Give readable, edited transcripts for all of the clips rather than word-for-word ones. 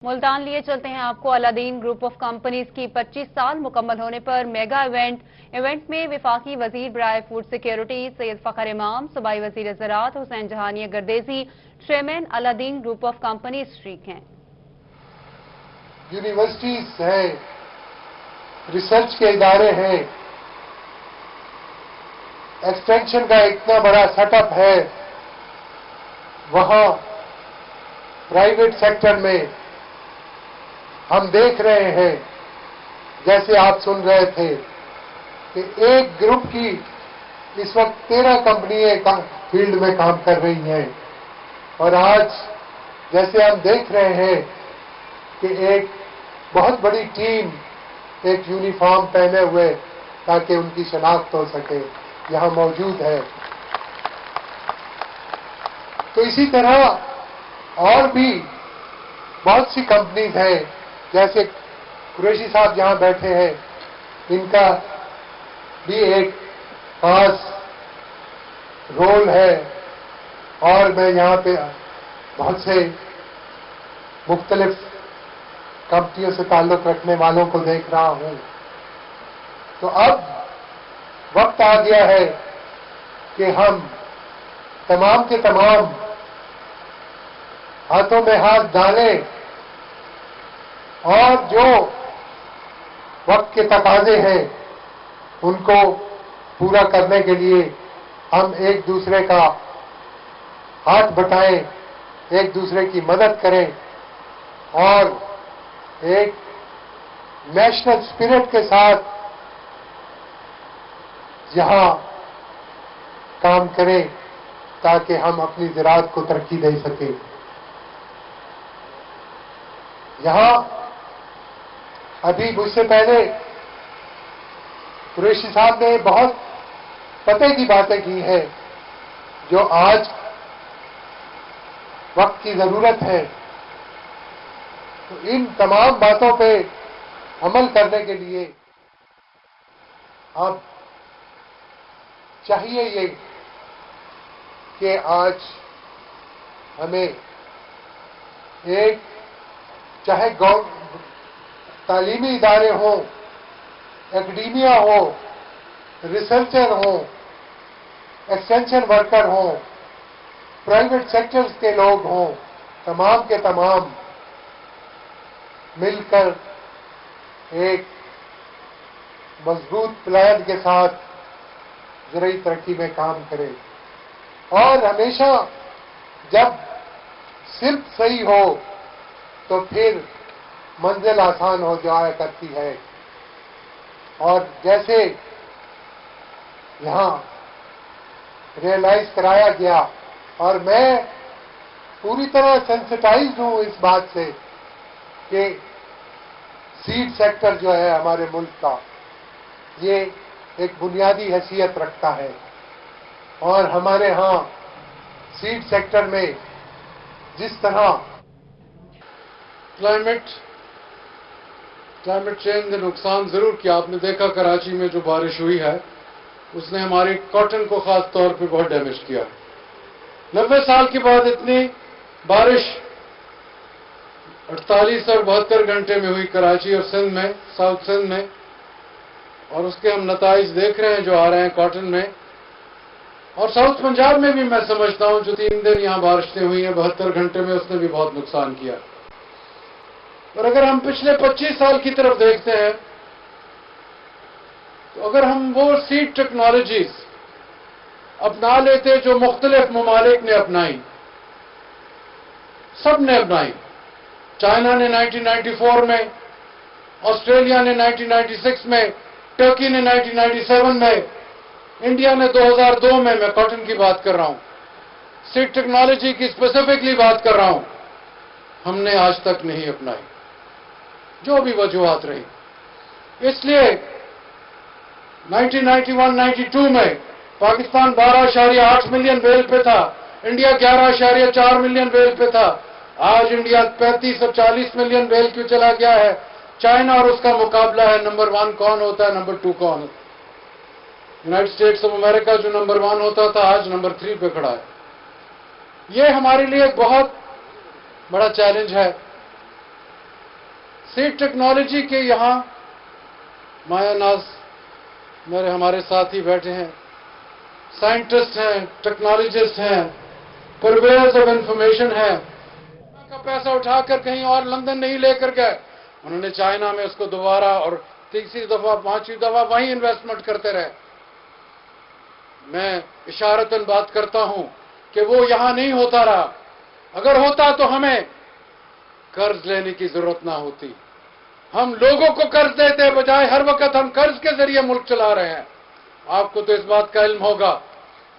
मुल्तान लिए चलते हैं आपको। अलादीन ग्रुप ऑफ कंपनीज की 25 साल मुकम्मल होने पर मेगा इवेंट में वफाकी वजीर बराए फूड सिक्योरिटी सैयद फखर इमाम, सूबाई वजीर ज़राअत Hussain Jahania Gardezi, chairman Aladdin group of companies शरीक हैं। यूनिवर्सिटीज हैं, रिसर्च के इदारे हैं, एक्सटेंशन का इतना बड़ा सेटअप है, वहां प्राइवेट सेक्टर में हम देख रहे हैं, जैसे आप सुन रहे थे कि एक ग्रुप की इस वक्त 13 कंपनियां फील्ड में काम कर रही हैं, और आज जैसे हम देख रहे हैं कि एक बहुत बड़ी टीम एक यूनिफॉर्म पहने हुए ताकि उनकी शनाख्त हो सके यहां मौजूद है। तो इसी तरह और भी बहुत सी कंपनीज हैं, जैसे कुरैशी साहब जहां बैठे हैं, इनका भी एक खास रोल है, और मैं यहां पे बहुत से मुख्तलिफ कंपनियों से ताल्लुक रखने वालों को देख रहा हूं। तो अब वक्त आ गया है कि हम तमाम के तमाम हाथों में हाथ डालें और जो वक्त के तकाजे हैं उनको पूरा करने के लिए हम एक दूसरे का हाथ बटाएं, एक दूसरे की मदद करें और एक नेशनल स्पिरिट के साथ यहां काम करें ताकि हम अपनी ज़राअत को तरक्की दे सकें। यहां अभी मुझसे पहले कुरैशी साहब ने बहुत पते की बातें की हैं जो आज वक्त की जरूरत है। तो इन तमाम बातों पे अमल करने के लिए अब चाहिए ये कि आज हमें एक चाहे तालीमी इदारे हों, एकेडेमिया हो, रिसर्चर हों, एक्सटेंशन वर्कर हों, प्राइवेट सेक्टर्स के लोग हों, तमाम के तमाम मिलकर एक मजबूत प्लान के साथ ज़राई तरक्की में काम करें। और हमेशा जब सिर्फ सही हो तो फिर मंजिल आसान हो जाया करती है। और जैसे यहां रियलाइज कराया गया, और मैं पूरी तरह सेंसिटाइज्ड हूं इस बात से कि सीड सेक्टर जो है हमारे मुल्क का, ये एक बुनियादी हैसियत रखता है, और हमारे यहां सीड सेक्टर में जिस तरह क्लाइमेट चेंज ने नुकसान जरूर किया। आपने देखा कराची में जो बारिश हुई है उसने हमारी कॉटन को खास तौर पे बहुत डैमेज किया। 90 साल के बाद इतनी बारिश 48 और 72 घंटे में हुई कराची और सिंध में, साउथ सिंध में, और उसके हम नताइज देख रहे हैं जो आ रहे हैं कॉटन में। और साउथ पंजाब में भी मैं समझता हूं जो 3 दिन यहां बारिशें हुई हैं 72 घंटे में, उसने भी बहुत नुकसान किया। और अगर हम पिछले 25 साल की तरफ देखते हैं तो अगर हम वो सीड टेक्नोलॉजीज अपना लेते जो मुख्तलिफ ममालिक ने अपनाई, सब ने अपनाई। चाइना ने 1994 में, ऑस्ट्रेलिया ने 1996 में, टर्की ने 1997 में, इंडिया ने 2002 में, मैं कॉटन की बात कर रहा हूं, सीड टेक्नोलॉजी की स्पेसिफिकली बात कर रहा हूं, हमने आज तक नहीं अपनाई, जो भी वजूहात रही। इसलिए 1991-92 में पाकिस्तान 12.8 मिलियन बेल पे था, इंडिया 11.4 मिलियन बेल पे था। आज इंडिया 35 और 40 मिलियन बेल क्यों चला गया है? चाइना और उसका मुकाबला है, नंबर 1 कौन होता है, नंबर 2 कौन होता है? यूनाइटेड स्टेट्स ऑफ अमेरिका जो नंबर 1 होता था आज नंबर 3 पे खड़ा है। ये हमारे लिए एक बहुत बड़ा चैलेंज है सीड टेक्नोलॉजी के यहाँ माया नाज मेरे हमारे साथ ही बैठे हैं, साइंटिस्ट हैं, टेक्नोलॉजिस्ट हैं, परवेयर्स ऑफ इंफॉर्मेशन हैं। का पैसा उठाकर कहीं और लंदन नहीं लेकर गए, उन्होंने चाइना में उसको दोबारा और तीसरी दफा, पांचवी दफा वहीं इन्वेस्टमेंट करते रहे। मैं इशारतन बात करता हूं कि वो यहां नहीं होता रहा। अगर होता तो हमें कर्ज लेने की जरूरत ना होती। हम लोगों को कर्ज देते बजाय हर वक्त हम कर्ज के जरिए मुल्क चला रहे हैं। आपको तो इस बात का इल्म होगा,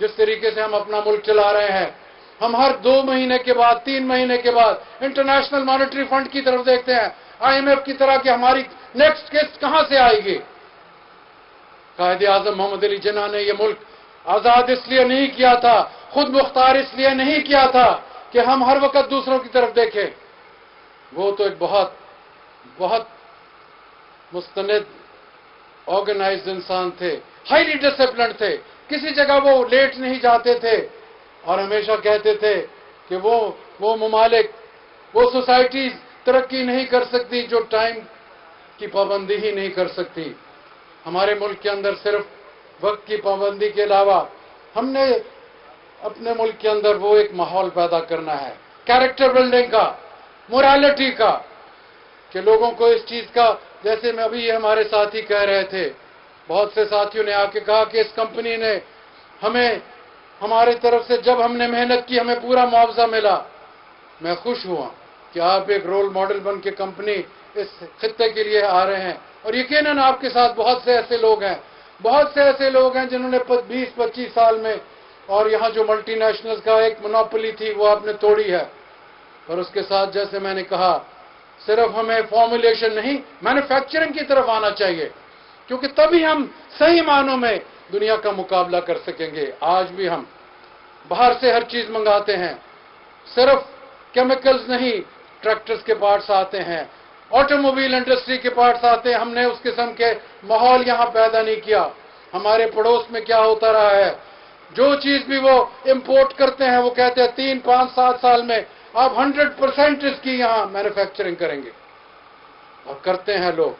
जिस तरीके से हम अपना मुल्क चला रहे हैं। हम हर 2 महीने के बाद, 3 महीने के बाद इंटरनेशनल मॉनेटरी फंड की तरफ देखते हैं, IMF की तरह कि हमारी नेक्स्ट किस्त कहां से आएगी। कायदे आजम मोहम्मद अली जिन्ना ने यह मुल्क आजाद इसलिए नहीं किया था, खुद मुख्तार इसलिए नहीं किया था कि हम हर वक्त दूसरों की तरफ देखें। वो तो एक बहुत बहुत मुस्तनद ऑर्गेनाइज्ड इंसान थे, हाईली डिसिप्लिन्ड थे, किसी जगह वो लेट नहीं जाते थे और हमेशा कहते थे कि वो ममालिक, वो सोसाइटीज तरक्की नहीं कर सकती जो टाइम की पाबंदी ही नहीं कर सकती। हमारे मुल्क के अंदर सिर्फ वक्त की पाबंदी के अलावा हमने अपने मुल्क के अंदर वो एक माहौल पैदा करना है, कैरेक्टर बिल्डिंग का, मोरालिटी का, कि लोगों को इस चीज का, जैसे मैं अभी हमारे साथी कह रहे थे, बहुत से साथियों ने आके कहा कि इस कंपनी ने हमें, हमारे तरफ से जब हमने मेहनत की हमें पूरा मुआवजा मिला। मैं खुश हुआ कि आप एक रोल मॉडल बन के कंपनी इस खित्ते के लिए आ रहे हैं। और यकीनन आपके साथ बहुत से ऐसे लोग हैं, बहुत से ऐसे लोग हैं जिन्होंने 20-25 साल में, और यहाँ जो मल्टीनेशनल्स का एक मोनोपोली थी वो आपने तोड़ी है। और उसके साथ जैसे मैंने कहा, सिर्फ हमें फॉर्मुलेशन नहीं, मैन्युफैक्चरिंग की तरफ आना चाहिए, क्योंकि तभी हम सही मानों में दुनिया का मुकाबला कर सकेंगे। आज भी हम बाहर से हर चीज मंगाते हैं, सिर्फ केमिकल्स नहीं, ट्रैक्टर्स के पार्ट्स आते हैं, ऑटोमोबाइल इंडस्ट्री के पार्ट्स आते हैं। हमने उस किस्म के माहौल यहां पैदा नहीं किया। हमारे पड़ोस में क्या होता रहा है, जो चीज भी वो इंपोर्ट करते हैं वो कहते हैं 3, 5, 7 साल में आप 100% इसकी यहां मैन्युफैक्चरिंग करेंगे, और करते हैं लोग।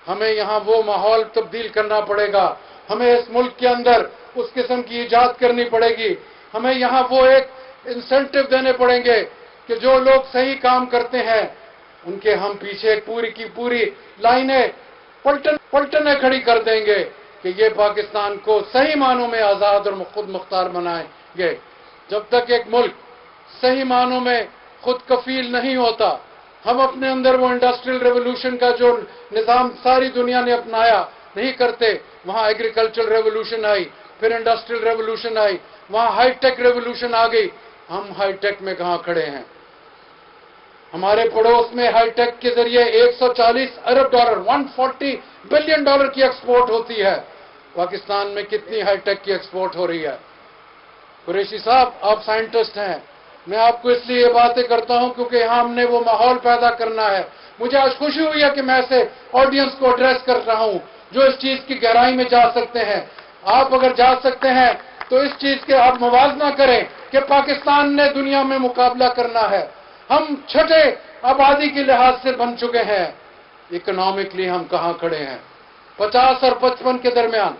हमें यहां वो माहौल तब्दील करना पड़ेगा, हमें इस मुल्क के अंदर उस किस्म की इजाद करनी पड़ेगी। हमें यहां वो एक इंसेंटिव देने पड़ेंगे कि जो लोग सही काम करते हैं उनके हम पीछे पूरी की पूरी लाइनें पलटने खड़ी कर देंगे कि ये पाकिस्तान को सही मानों में आजाद और खुद मुख्तार बनाएंगे। जब तक एक मुल्क सही मानों में खुद कफील नहीं होता, हम अपने अंदर वो इंडस्ट्रियल रेवोल्यूशन का जो निजाम सारी दुनिया ने अपनाया नहीं करते। वहां एग्रीकल्चरल रेवोल्यूशन आई, फिर इंडस्ट्रियल रेवोल्यूशन आई, वहां हाईटेक रेवोल्यूशन आ गई। हम हाईटेक में कहां खड़े हैं? हमारे पड़ोस में हाईटेक के जरिए 140 अरब डॉलर, 140 बिलियन डॉलर की एक्सपोर्ट होती है। पाकिस्तान में कितनी हाईटेक की एक्सपोर्ट हो रही है? कुरैशी साहब, आप साइंटिस्ट हैं, मैं आपको इसलिए ये बातें करता हूं क्योंकि यहां हमने वो माहौल पैदा करना है। मुझे आज खुशी हुई है कि मैं ऐसे ऑडियंस को एड्रेस कर रहा हूं जो इस चीज की गहराई में जा सकते हैं। आप अगर जा सकते हैं तो इस चीज के आप मुवाजना करें कि पाकिस्तान ने दुनिया में मुकाबला करना है। हम छठे आबादी के लिहाज से बन चुके हैं, इकोनॉमिकली हम कहां खड़े हैं? 50 और 55 के दरमियान।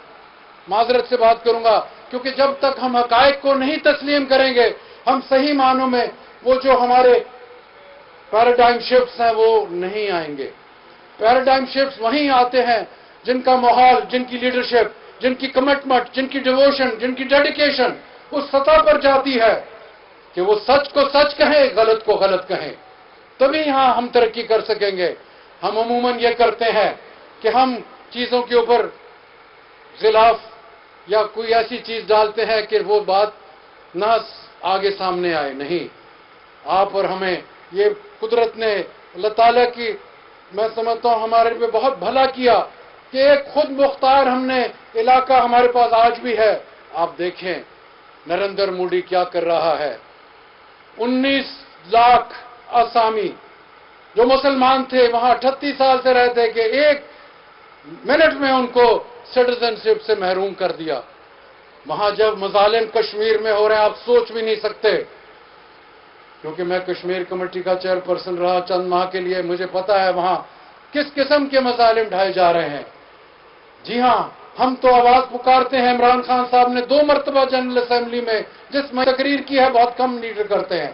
माजरत से बात करूंगा क्योंकि जब तक हम हकायक को नहीं तस्लीम करेंगे, हम सही मानों में वो जो हमारे पैराडाइम शिफ्ट्स हैं वो नहीं आएंगे। पैराडाइम शिफ्ट्स वहीं आते हैं जिनका माहौल, जिनकी लीडरशिप, जिनकी कमिटमेंट, जिनकी डिवोशन, जिनकी डेडिकेशन उस सतह पर जाती है कि वो सच को सच कहें, गलत को गलत कहें, तभी यहां हम तरक्की कर सकेंगे। हम अमूमन ये करते हैं कि हम चीजों के ऊपर खिलाफ या कोई ऐसी चीज डालते हैं कि वो बात ना आगे सामने आए। नहीं, आप और हमें ये कुदरत ने, अल्लाह ताला की, मैं समझता हूं हमारे पे बहुत भला किया कि एक खुद मुख्तार हमने इलाका हमारे पास आज भी है। आप देखें नरेंद्र मोदी क्या कर रहा है। 19 लाख आसामी जो मुसलमान थे वहां 38 साल से रहते कि 1 मिनट में उनको सिटीजनशिप से महरूम कर दिया। वहां जब मजालिम कश्मीर में हो रहे हैं, आप सोच भी नहीं सकते। کیونکہ میں کشمیر کمیٹی کا چیئرپرسن رہا چند ماہ کے لیے، مجھے پتا ہے وہاں کس قسم کے مظالم ڈھائے جا رہے ہیں۔ جی ہاں، ہم تو آواز پکارتے ہیں، عمران خان صاحب نے 2 مرتبہ جنرل اسمبلی میں جس میں تقریر کی ہے بہت کم لیڈر کرتے ہیں،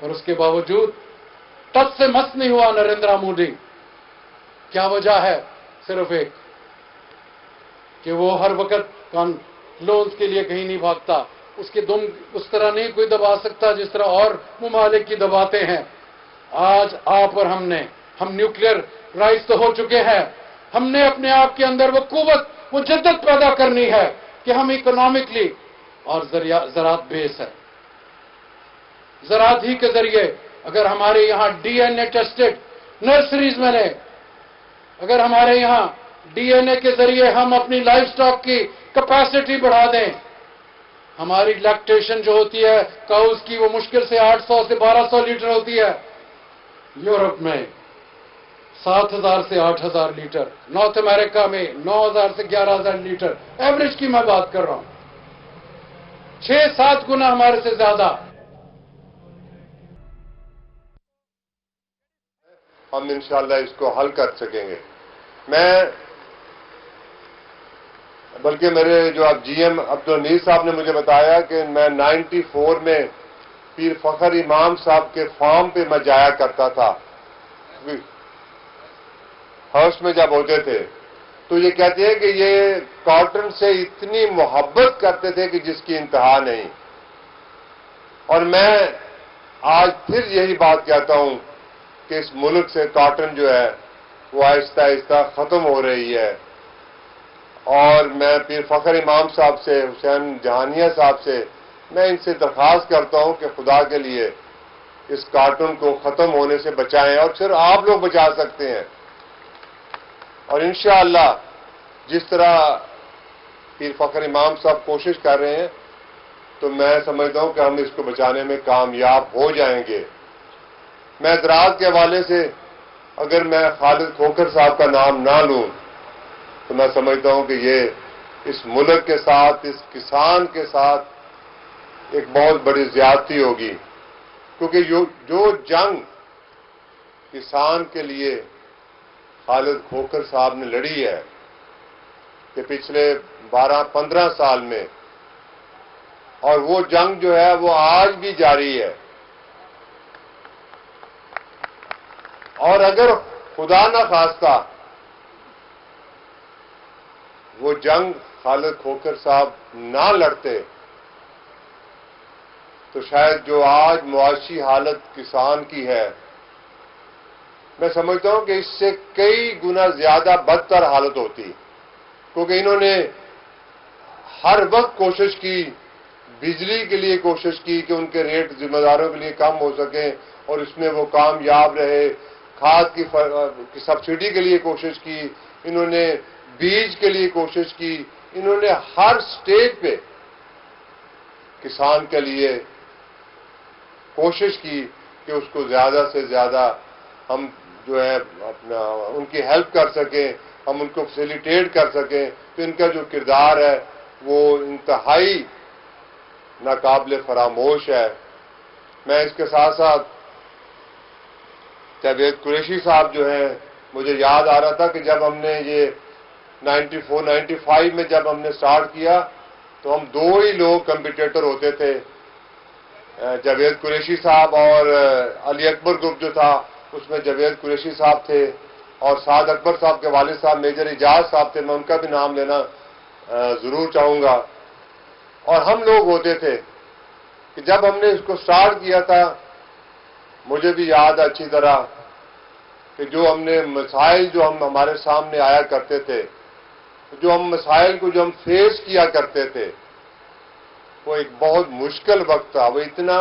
اور اس کے باوجود ٹس سے مس نہیں ہوا نریندر مودی۔ کیا وجہ ہے؟ صرف ایک کہ وہ ہر وقت لونز کے لیے کہیں نہیں بھاگتا، اس کے دم اس طرح نہیں کوئی دبا سکتا جس طرح اور ممالک کی دباتے ہیں۔ آج آپ اور ہم نیوکلیئر رائز تو ہو چکے ہیں، ہم نے اپنے آپ کے اندر وہ قوت، وہ جدت پیدا کرنی ہے کہ ہم اکنامکلی اور زراعت بیس ہے، زراعت ہی کے ذریعے اگر ہمارے یہاں D N a tested nurseries میں نے، اگر ہمارے یہاں ڈی این اے کے ذریعے ہم اپنی لائف سٹاک کی کیپیسٹی بڑھا دیں، ہماری لیکٹیشن جو ہوتی ہے کاؤز کی وہ مشکل سے 800 سے 1200 لیٹر ہوتی ہے، یورپ میں 7000 سے 8000 لیٹر، نارتھ امریکہ میں 9000 سے 11000 لیٹر، ایوریج کی میں بات کر رہا ہوں، 6-7 گنا ہمارے سے زیادہ۔ ہم انشاءاللہ اس کو حل کر سکیں گے۔ بلکہ میرے جو اب جی ایم عبدالنیر صاحب نے مجھے بتایا کہ میں 94 میں پیر فخر امام صاحب کے فارم پہ میں جایا کرتا تھا، ہاؤس میں جب ہوتے تھے تو یہ کہتے ہیں کہ یہ کاٹن سے اتنی محبت کرتے تھے کہ جس کی انتہا نہیں۔ اور میں آج پھر یہی بات کہتا ہوں کہ اس ملک سے کاٹن جو ہے وہ آہستہ آہستہ ختم ہو رہی ہے، اور میں پیر فخر امام صاحب سے، حسین جہانیہ صاحب سے، میں ان سے درخواست کرتا ہوں کہ خدا کے لیے اس کارٹون کو ختم ہونے سے بچائیں، اور صرف آپ لوگ بچا سکتے ہیں۔ اور انشاءاللہ جس طرح پیر فخر امام صاحب کوشش کر رہے ہیں تو میں سمجھتا ہوں کہ ہم اس کو بچانے میں کامیاب ہو جائیں گے۔ میں زراعت کے حوالے سے اگر میں خالد کھوکھر صاحب کا نام نہ لوں تو میں سمجھتا ہوں کہ یہ اس ملک کے ساتھ، اس کسان کے ساتھ ایک بہت بڑی زیادتی ہوگی، کیونکہ جو جنگ کسان کے لیے خالد کھوکھر صاحب نے لڑی ہے کہ پچھلے 12-15 سال میں، اور وہ جنگ جو ہے وہ آج بھی جاری ہے، اور اگر خدا نہ خواستہ وہ جنگ خالد کھوکھر صاحب نہ لڑتے تو شاید جو آج معاشی حالت کسان کی ہے، میں سمجھتا ہوں کہ اس سے کئی گنا زیادہ بدتر حالت ہوتی، کیونکہ انہوں نے ہر وقت کوشش کی، بجلی کے لیے کوشش کی کہ ان کے ریٹ ذمہ داروں کے لیے کم ہو سکیں، اور اس میں وہ کامیاب رہے، کھاد کی سبسڈی کے لیے کوشش کی، انہوں نے بیج کے لیے کوشش کی، انہوں نے ہر سٹیج پہ کسان کے لیے کوشش کی کہ اس کو زیادہ سے زیادہ ہم جو ہے اپنا ان کی ہیلپ کر سکیں، ہم ان کو فیسیلیٹیٹ کر سکیں۔ تو ان کا جو کردار ہے وہ انتہائی ناقابل فراموش ہے۔ میں اس کے ساتھ ساتھ جاوید قریشی صاحب جو ہیں، مجھے یاد آ رہا تھا کہ جب ہم نے یہ 94-95 میں جب ہم نے سٹارٹ کیا تو ہم 2 ہی لوگ کمپیٹیٹر ہوتے تھے، جاوید قریشی صاحب اور علی اکبر گروپ جو تھا اس میں جاوید قریشی صاحب تھے، اور سعد اکبر صاحب کے والد صاحب میجر اعجاز صاحب تھے، میں ان کا بھی نام لینا ضرور چاہوں گا۔ اور ہم لوگ ہوتے تھے کہ جب ہم نے اس کو سٹارٹ کیا تھا، مجھے بھی یاد ہے اچھی طرح کہ جو ہم نے مسائل جو ہمارے سامنے آیا کرتے تھے، جو ہم مسائل کو جو ہم فیس کیا کرتے تھے، وہ ایک بہت مشکل وقت تھا۔ وہ اتنا،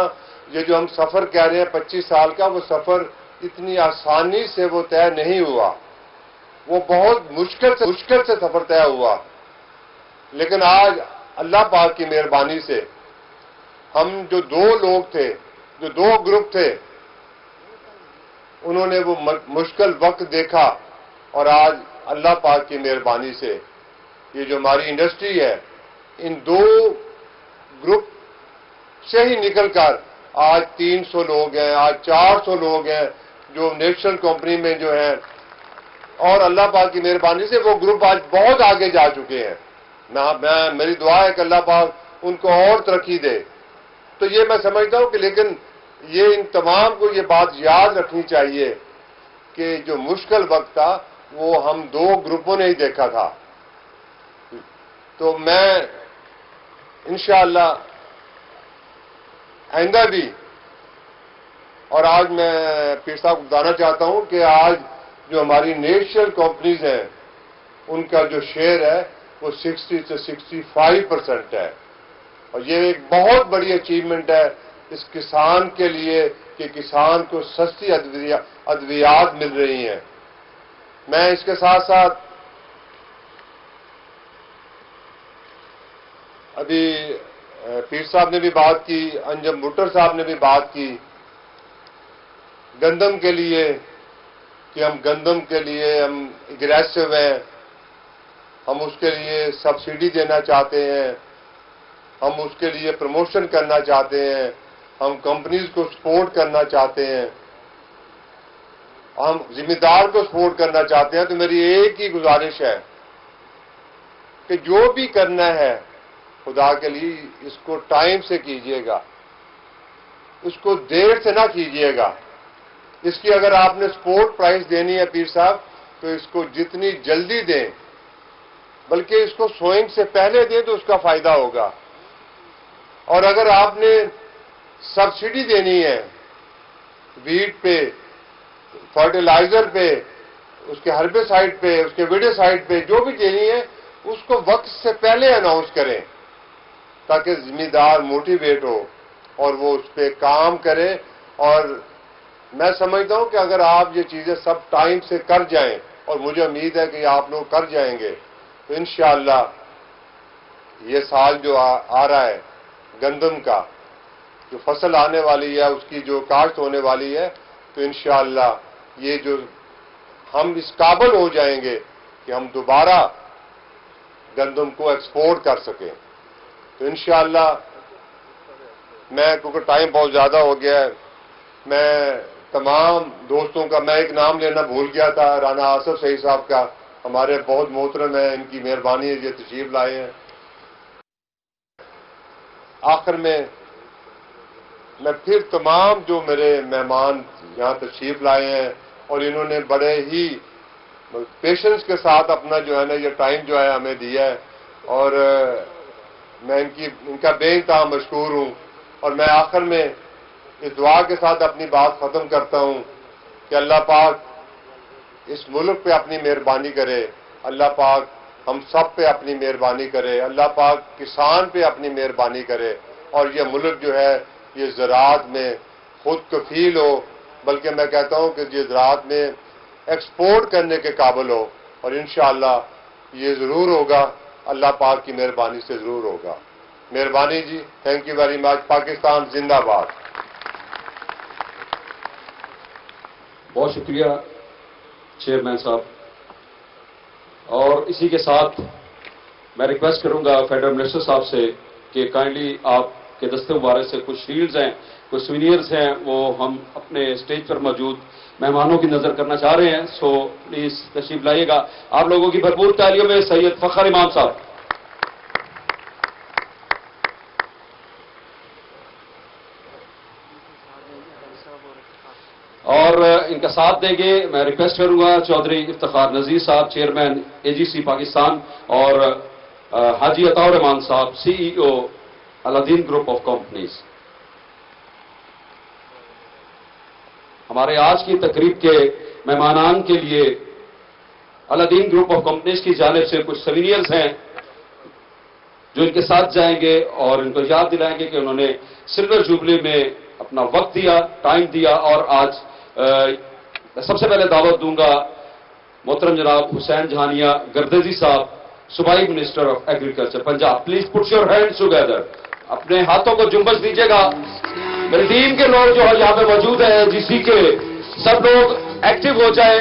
یہ جو ہم سفر کہہ رہے ہیں 25 سال کا، وہ سفر اتنی آسانی سے وہ طے نہیں ہوا، وہ بہت مشکل سے سفر طے ہوا۔ لیکن آج اللہ پاک کی مہربانی سے ہم جو 2 لوگ تھے، جو 2 گروپ تھے، انہوں نے وہ مشکل وقت دیکھا، اور آج اللہ پاک کی مہربانی سے یہ جو ہماری انڈسٹری ہے، ان 2 گروپ سے ہی نکل کر آج 300 لوگ ہیں, آج 400 لوگ ہیں جو نیشنل کمپنی میں جو ہیں, اور اللہ پاک کی مہربانی سے وہ گروپ آج بہت آگے جا چکے ہیں. میری دعا ہے کہ اللہ پاک ان کو اور ترقی دے. تو یہ میں سمجھتا ہوں کہ لیکن یہ ان تمام کو یہ بات یاد رکھنی چاہیے کہ جو مشکل وقت تھا وہ ہم 2 گروپوں نے ہی دیکھا تھا. تو میں انشاءاللہ آئندہ بھی, اور آج میں پیر صاحب کو بتانا چاہتا ہوں کہ آج جو ہماری نیشنل کمپنیز ہیں ان کا جو شیئر ہے وہ 60 سے 65% ہے, اور یہ ایک بہت بڑی اچیومنٹ ہے اس کسان کے لیے کہ کسان کو سستی ادویات مل رہی ہیں. میں اس کے ساتھ ساتھ ابھی پیر صاحب نے بھی بات کی, انجم بٹر صاحب نے بھی بات کی گندم کے لیے کہ ہم گندم کے لیے ہم اگریسو ہیں, ہم اس کے لیے سبسڈی دینا چاہتے ہیں, ہم اس کے لیے پروموشن کرنا چاہتے ہیں, ہم کمپنیز کو سپورٹ کرنا چاہتے ہیں, ہم ذمہ دار کو سپورٹ کرنا چاہتے ہیں. تو میری ایک ہی گزارش ہے کہ جو بھی کرنا ہے خدا کے لیے اس کو ٹائم سے کیجئے گا, اس کو دیر سے نہ کیجئے گا. اس کی اگر آپ نے سپورٹ پرائز دینی ہے پیر صاحب تو اس کو جتنی جلدی دیں, بلکہ اس کو سوئنگ سے پہلے دیں تو اس کا فائدہ ہوگا. اور اگر آپ نے سبسڈی دینی ہے ویٹ پہ, فرٹیلائزر پہ, اس کے ہربیسائڈ پہ, اس کے ویڈیسائڈ پہ, جو بھی دینی ہے اس کو وقت سے پہلے اناؤنس کریں تاکہ ذمہ دار موٹیویٹ ہو اور وہ اس پہ کام کرے. اور میں سمجھتا ہوں کہ اگر آپ یہ چیزیں سب ٹائم سے کر جائیں, اور مجھے امید ہے کہ آپ لوگ کر جائیں گے, تو انشاءاللہ یہ سال جو آ رہا ہے گندم کا جو فصل آنے والی ہے, اس کی جو کاشت ہونے والی ہے, تو انشاءاللہ یہ جو ہم اس قابل ہو جائیں گے کہ ہم دوبارہ گندم کو ایکسپورٹ کر سکیں. تو انشاءاللہ میں, کیونکہ ٹائم بہت زیادہ ہو گیا ہے, میں تمام دوستوں کا, میں ایک نام لینا بھول گیا تھا, رانا آصف سعید صاحب کا, ہمارے بہت محترم ہیں, ان کی مہربانی ہے یہ تشریف لائے ہیں. آخر میں پھر تمام جو میرے مہمان یہاں تشریف لائے ہیں اور انہوں نے بڑے ہی پیشنس کے ساتھ اپنا جو ہے نا یہ ٹائم جو ہے ہمیں دیا ہے, اور میں ان کا بے انتہا مشکور ہوں. اور میں آخر میں اس دعا کے ساتھ اپنی بات ختم کرتا ہوں کہ اللہ پاک اس ملک پہ اپنی مہربانی کرے, اللہ پاک ہم سب پہ اپنی مہربانی کرے, اللہ پاک کسان پہ اپنی مہربانی کرے, اور یہ ملک جو ہے یہ زراعت میں خود کفیل ہو, بلکہ میں کہتا ہوں کہ یہ زراعت میں ایکسپورٹ کرنے کے قابل ہو, اور انشاءاللہ یہ ضرور ہوگا, اللہ پاک کی مہربانی سے ضرور ہوگا. مہربانی جی, thank you very much. Pakistan زندہ باد. بہت شکریہ چیئرمین صاحب. اور اسی کے ساتھ میں ریکویسٹ کروں گا فیڈرل منسٹر صاحب سے کہ کائنڈلی آپ کے دستے مبارک سے کچھ شیلڈز ہیں, کچھ سوینئرز ہیں, وہ ہم اپنے اسٹیج پر موجود مہمانوں کی نظر کرنا چاہ رہے ہیں. سو پلیز تشریف لائیے گا. آپ لوگوں کی بھرپور تالیوں میں سید فخر امام صاحب. اور ان کا ساتھ دیں گے, میں ریکویسٹ کروں گا چودھری افتخار نذیر صاحب, چیئرمین AGC پاکستان, اور حاجی عطاء الرحمان صاحب, CEO الادین گروپ آف کمپنیز. ہمارے آج کی تقریب کے مہمانان کے لیے الادین گروپ آف کمپنیز کی جانب سے کچھ سوینئرز ہیں جو ان کے ساتھ جائیں گے اور ان کو یاد دلائیں گے کہ انہوں نے سلور جوبلی میں اپنا وقت دیا, ٹائم دیا. اور آج سب سے پہلے دعوت دوں گا محترم جناب حسین جہانیہ گردیزی صاحب, صوبائی minister of agriculture Punjab. Please put your hands together. اپنے ہاتھوں کو جنبش دیجیے گا. میری ٹیم کے لوگ جو یہاں پہ موجود ہیں AGC کے, سب لوگ ایکٹیو ہو جائیں.